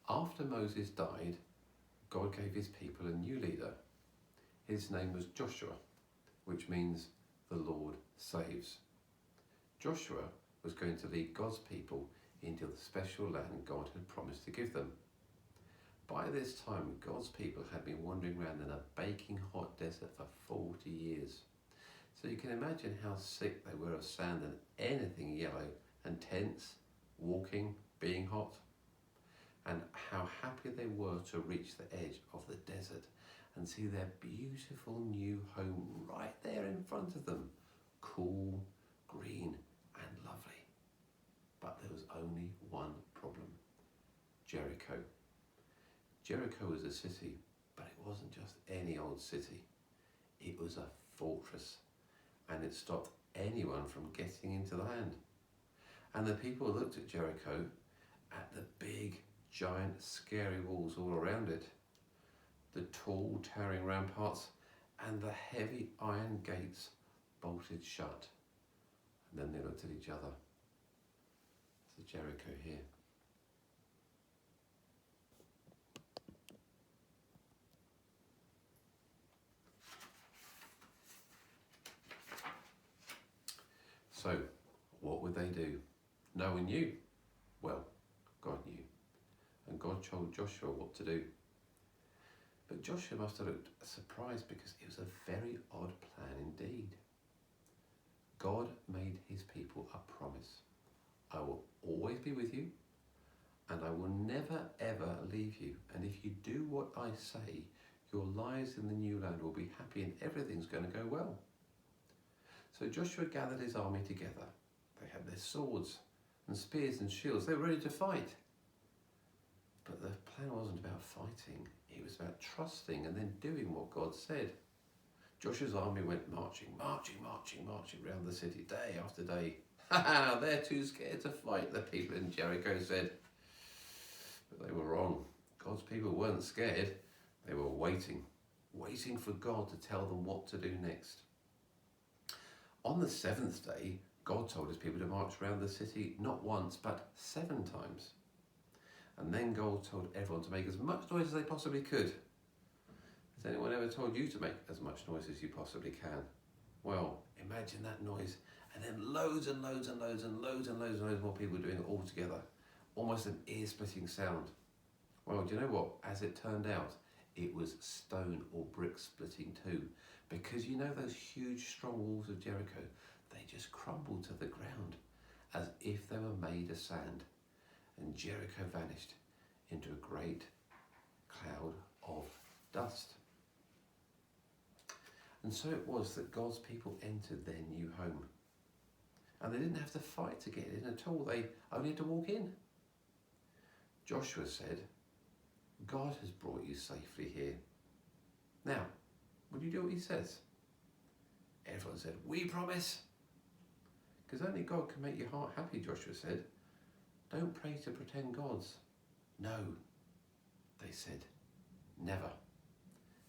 After Moses died, God gave his people a new leader. His name was Joshua, which means the Lord saves. Joshua was going to lead God's people into the special land God had promised to give them. By this time, God's people had been wandering around in a baking hot desert for 40 years. So you can imagine how sick they were of sand and anything yellow and tense, walking, being hot, and how happy they were to reach the edge of the desert and see their beautiful new home right there in front of them, cool, green and lovely. But there was only one problem: Jericho. Jericho was a city, but it wasn't just any old city. It was a fortress, and it stopped anyone from getting into the land. And the people looked at Jericho, at the big, giant, scary walls all around it, the tall, towering ramparts, and the heavy iron gates bolted shut. And then they looked at each other. It's Jericho here. So, what would they do? No one knew. Well, God knew. And God told Joshua what to do. But Joshua must have looked surprised because it was a very odd plan indeed. God made his people a promise. I will always be with you, and I will never ever leave you. And if you do what I say, your lives in the new land will be happy and everything's going to go well. So Joshua gathered his army together. They had their swords and spears and shields. They were ready to fight. But the plan wasn't about fighting. It was about trusting and then doing what God said. Joshua's army went marching around the city day after day. Ha ha, they're too scared to fight, the people in Jericho said. But they were wrong. God's people weren't scared. They were waiting for God to tell them what to do next. On the seventh day, God told his people to march around the city not once, but 7 times. And then God told everyone to make as much noise as they possibly could. Has anyone ever told you to make as much noise as you possibly can? Well, imagine that noise, and then loads more people doing it all together. Almost an ear-splitting sound. Well, do you know what? As it turned out, it was stone or brick splitting too. Because you know those huge strong walls of Jericho, they just crumbled to the ground as if they were made of sand. And Jericho vanished into a great cloud of dust. And so it was that God's people entered their new home. And they didn't have to fight to get in at all. They only had to walk in. Joshua said, God has brought you safely here. Now, will you do what he says? Everyone said, we promise. Because only God can make your heart happy, Joshua said. Don't pray to pretend gods. No, they said, never.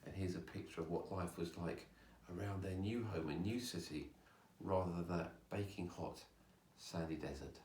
And here's a picture of what life was like around their new home and new city, rather than that baking hot, sandy desert.